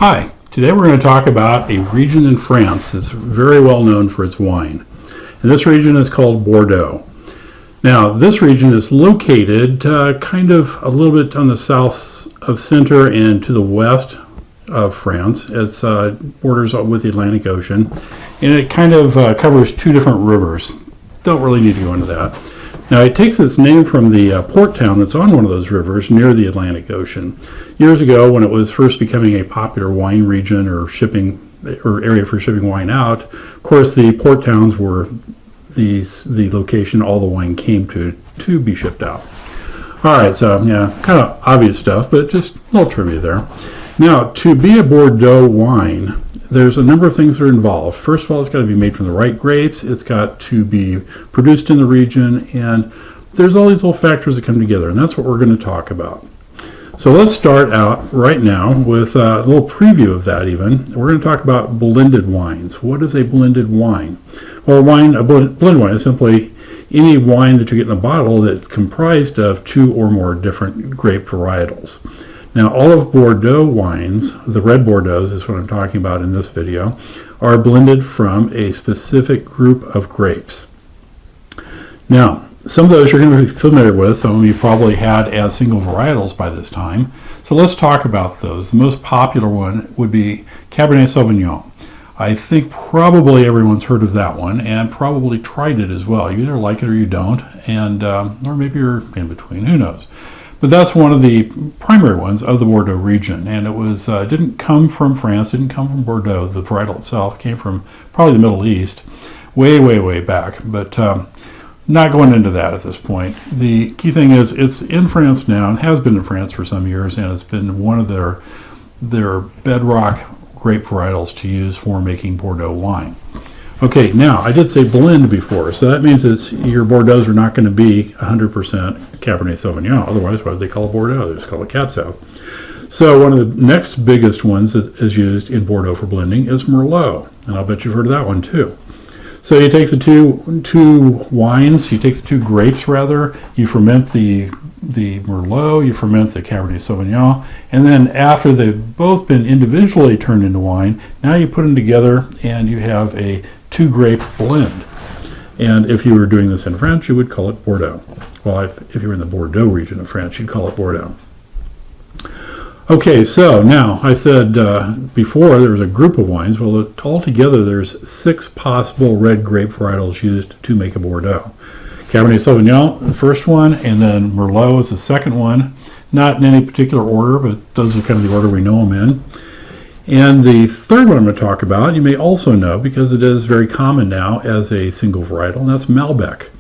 Hi, today we're going to talk about a region in France that's very well known for its wine. And this region is called Bordeaux. Now, this region is located kind of a little bit on the south of center and to the west of France. It's borders with the Atlantic Ocean, and it kind of covers two different rivers. Don't really need to go into that. Now, it takes its name from the port town that's on one of those rivers near the Atlantic Ocean. Years ago, when it was first becoming a popular wine region or area for shipping wine out, of course, the port towns were the location all the wine came to be shipped out. All right, so yeah, kind of obvious stuff, but just a little trivia there. Now, to be a Bordeaux wine, there's a number of things that are involved. First of all, it's got to be made from the right grapes. It's got to be produced in the region, and there's all these little factors that come together, and that's what we're going to talk about. So let's start out right now with a little preview of that even. We're going to talk about blended wines. What is a blended wine? Well, a blended wine is simply any wine that you get in a bottle that's comprised of two or more different grape varietals. Now, all of Bordeaux wines, the red Bordeaux is what I'm talking about in this video, are blended from a specific group of grapes. Now, some of those you're going to be familiar with. Some of you probably had as single varietals by this time. So let's talk about those. The most popular one would be Cabernet Sauvignon. I think probably everyone's heard of that one and probably tried it as well. You either like it or you don't, and or maybe you're in between. Who knows? But that's one of the primary ones of the Bordeaux region, and it was didn't come from France, didn't come from Bordeaux. The varietal itself came from probably the Middle East, way back. But not going into that at this point. The key thing is it's in France now and has been in France for some years, and it's been one of their bedrock grape varietals to use for making Bordeaux wine. Okay, now I did say blend before, so that means that your Bordeaux are not going to be 100% Cabernet Sauvignon. Otherwise, why would they call it Bordeaux? They just call it Cab Sauv. So one of the next biggest ones that is used in Bordeaux for blending is Merlot, and I'll bet you've heard of that one too. So you take the two wines, you take the two grapes rather, you ferment the Merlot, you ferment the Cabernet Sauvignon, and then after they've both been individually turned into wine, now you put them together and you have a two-grape blend. And if you were doing this in France, you would call it Bordeaux. Well, if you were in the Bordeaux region of France, you'd call it Bordeaux. Okay, so now I said before there was a group of wines. Well, altogether there's 6 possible red grape varietals used to make a Bordeaux. Cabernet Sauvignon, the first one, and then Merlot is the second one. Not in any particular order, but those are kind of the order we know them in. And the third one I'm going to talk about, you may also know because it is very common now as a single varietal, and that's Malbec.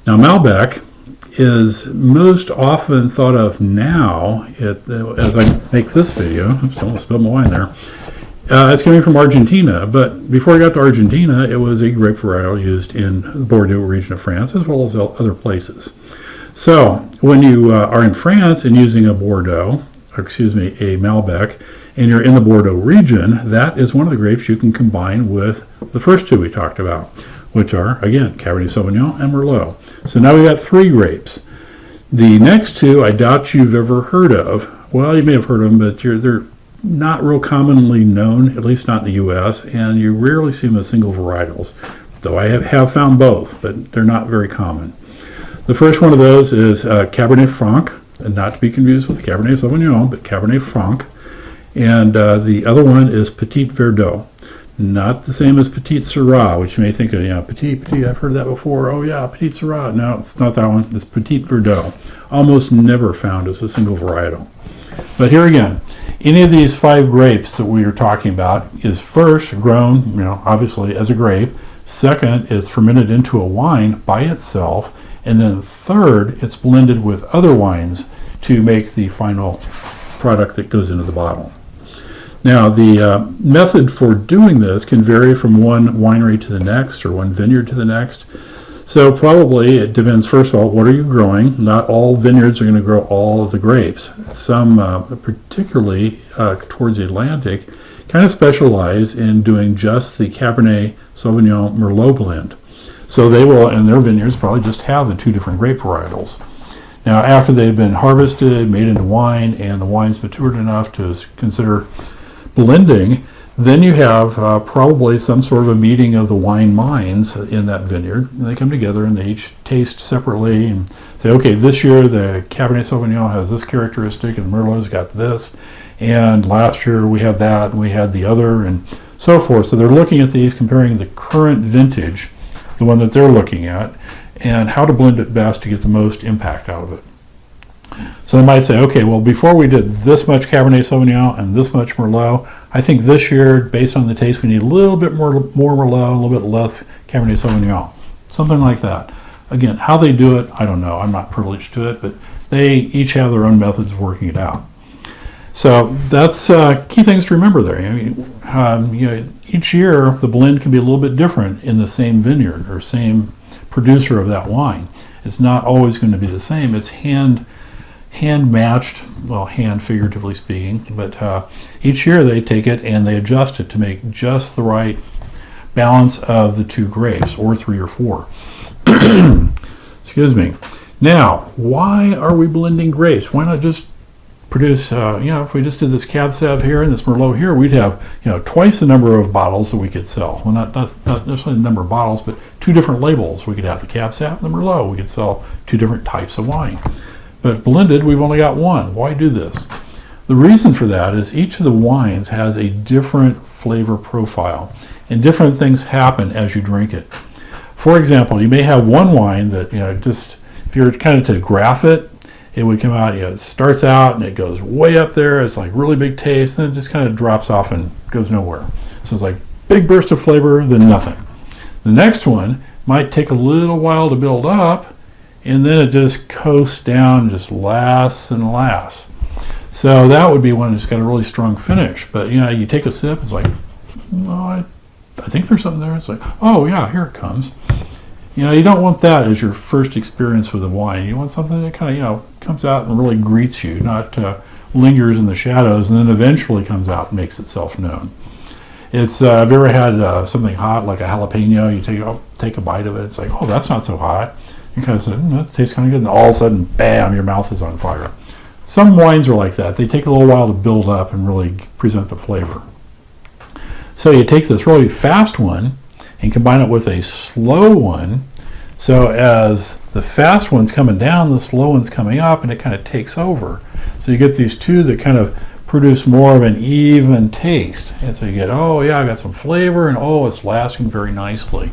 Now, Malbec is most often thought of now, as I make this video, oops, don't spill my wine there, it's coming from Argentina, but before I got to Argentina, it was a grape varietal used in the Bordeaux region of France as well as other places. So when you are in France and using a Malbec, and you're in the Bordeaux region, that is one of the grapes you can combine with the first two we talked about, which are, again, Cabernet Sauvignon and Merlot. So now we've got 3 grapes. The next two I doubt you've ever heard of. Well, you may have heard of them, but they're not real commonly known, at least not in the U.S., and you rarely see them as single varietals, though I have found both, but they're not very common. The first one of those is Cabernet Franc, and not to be confused with Cabernet Sauvignon, but Cabernet Franc. And the other one is Petit Verdot. Not the same as Petit Syrah, which you may think of, Petit, I've heard that before. Oh yeah, Petit Syrah. No, it's not that one. It's Petit Verdot. Almost never found as a single varietal. But here again, any of these 5 grapes that we are talking about is first grown, obviously as a grape. Second, it's fermented into a wine by itself. And then third, it's blended with other wines to make the final product that goes into the bottle. Now, the method for doing this can vary from one winery to the next or one vineyard to the next. So probably it depends, first of all, what are you growing? Not all vineyards are going to grow all of the grapes. Some, particularly towards the Atlantic, kind of specialize in doing just the Cabernet Sauvignon Merlot blend. So they will, in their vineyards, probably just have the 2 different grape varietals. Now, after they've been harvested, made into wine, and the wine's matured enough to consider blending, then you have probably some sort of a meeting of the wine minds in that vineyard, and they come together and they each taste separately and say, okay, this year the Cabernet Sauvignon has this characteristic and the Merlot's got this, and last year we had that and we had the other, and so forth. So they're looking at these, comparing the current vintage, the one that they're looking at, and how to blend it best to get the most impact out of it. So they might say, okay, well, before we did this much Cabernet Sauvignon and this much Merlot, I think this year, based on the taste, we need a little bit more Merlot, a little bit less Cabernet Sauvignon. Something like that. Again, how they do it, I don't know. I'm not privileged to it, but they each have their own methods of working it out. So that's key things to remember there. Each year, the blend can be a little bit different in the same vineyard or same producer of that wine. It's not always going to be the same. It's hand matched, well, hand figuratively speaking, but each year they take it and they adjust it to make just the right balance of the two grapes, or 3 or 4. Excuse me. Now, why are we blending grapes? Why not just produce, if we just did this Cab Sav here and this Merlot here, we'd have, twice the number of bottles that we could sell. Well, not necessarily the number of bottles, but 2 different labels. We could have the Cab Sav and the Merlot. We could sell 2 different types of wine. But blended, we've only got 1. Why do this? The reason for that is each of the wines has a different flavor profile, and different things happen as you drink it. For example, you may have one wine that, just if you're kind of to graph it, it would come out, it starts out and it goes way up there, it's like really big taste, and then it just kind of drops off and goes nowhere. So it's like big burst of flavor, then nothing. The next one might take a little while to build up, and then it just coasts down, just lasts and lasts. So that would be one that's got a really strong finish. But you take a sip, it's like, oh, I think there's something there. It's like, oh yeah, here it comes. You don't want that as your first experience with a wine. You want something that kind of, comes out and really greets you, not lingers in the shadows and then eventually comes out and makes itself known. It's, have you ever had something hot like a jalapeno? You take a bite of it, it's like, oh, that's not so hot. You kind of say, that tastes kind of good, and all of a sudden, bam, your mouth is on fire. Some wines are like that. They take a little while to build up and really present the flavor. So you take this really fast one and combine it with a slow one. So as the fast one's coming down, the slow one's coming up, and it kind of takes over. So you get these two that kind of produce more of an even taste. And so you get, oh yeah, I got some flavor, and oh, it's lasting very nicely.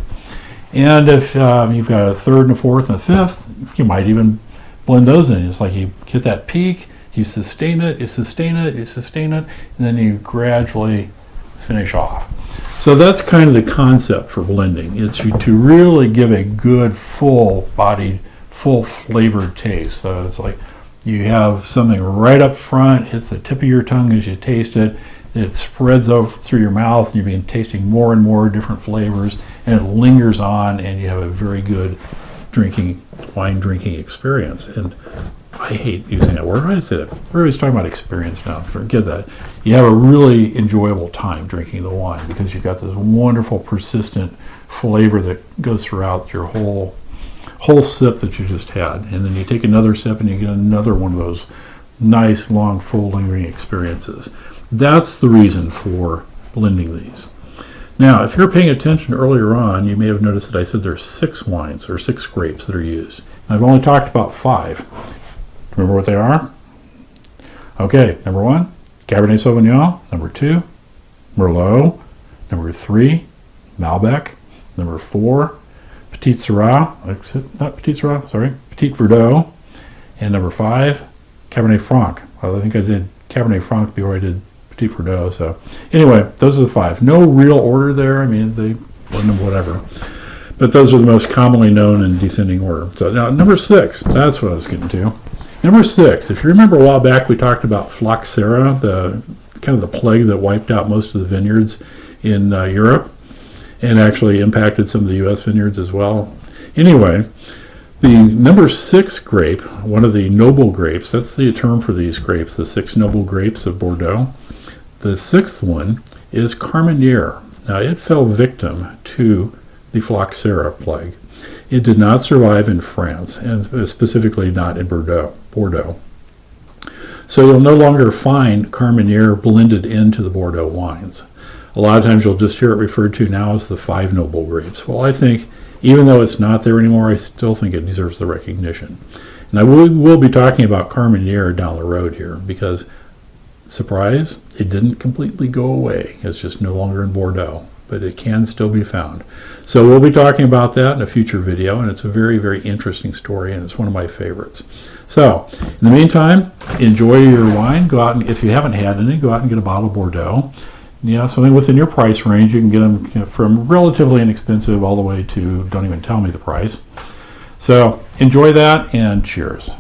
And if you've got a 3rd and a 4th and a 5th, you might even blend those in. It's like you hit that peak, you sustain it, you sustain it, you sustain it, and then you gradually finish off. So that's kind of the concept for blending. It's to really give a good, full-bodied, full-flavored taste. So it's like you have something right up front, hits the tip of your tongue as you taste it, it spreads over through your mouth, and you've been tasting more and more different flavors, and it lingers on, and you have a very good wine drinking experience. And I hate using that word. Why did I say that? Everybody's talking about experience now. Forget that. You have a really enjoyable time drinking the wine because you've got this wonderful, persistent flavor that goes throughout your whole sip that you just had. And then you take another sip and you get another one of those nice, long, full, lingering experiences. That's the reason for blending these. Now, if you're paying attention earlier on, you may have noticed that I said there's 6 wines or 6 grapes that are used. And I've only talked about 5. Remember what they are? Okay, number 1, Cabernet Sauvignon. Number 2, Merlot. Number 3, Malbec. Number 4, Petit Syrah. Petit Verdot. And number 5, Cabernet Franc. Well, I think I did Cabernet Franc before I did Petit Verdot. So anyway, those are the 5. No real order there. I mean, they blend them whatever. But those are the most commonly known in descending order. So now number 6, that's what I was getting to. Number 6, if you remember a while back, we talked about phylloxera, the kind of the plague that wiped out most of the vineyards in Europe and actually impacted some of the U.S. vineyards as well. Anyway, the number 6 grape, one of the noble grapes, that's the term for these grapes, the 6 noble grapes of Bordeaux. The 6th one is Carmenere. Now, it fell victim to the phylloxera plague. It did not survive in France, and specifically not in Bordeaux. So you'll no longer find Carmenere blended into the Bordeaux wines. A lot of times you'll just hear it referred to now as the 5 noble grapes. Well, I think even though it's not there anymore, I still think it deserves the recognition. And I will be talking about Carmenere down the road here because, surprise, it didn't completely go away. It's just no longer in Bordeaux, but it can still be found. So we'll be talking about that in a future video, and it's a very, very interesting story, and it's one of my favorites. So, in the meantime, enjoy your wine. Go out and, if you haven't had any, go out and get a bottle of Bordeaux. Something within your price range. You can get them from relatively inexpensive all the way to don't even tell me the price. So, enjoy that, and cheers.